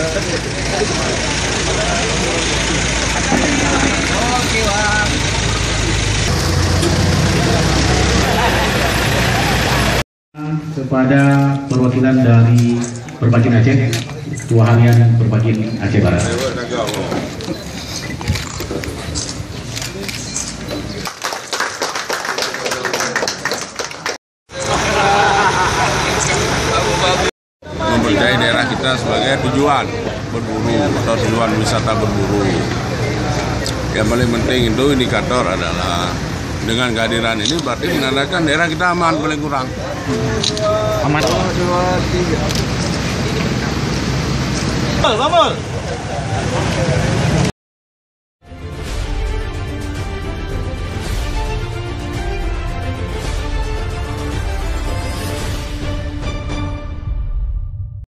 Oke, Bang. Kepada perwakilan dari Perbakin Aceh, Ketua Harian Perbakin Aceh Barat. Mempercayai daerah kita sebagai tujuan berburu atau tujuan wisata berburu. Yang paling penting itu indikator adalah dengan kehadiran ini berarti menandakan daerah kita aman paling kurang. Aman. 1, 2, 3. Bangun.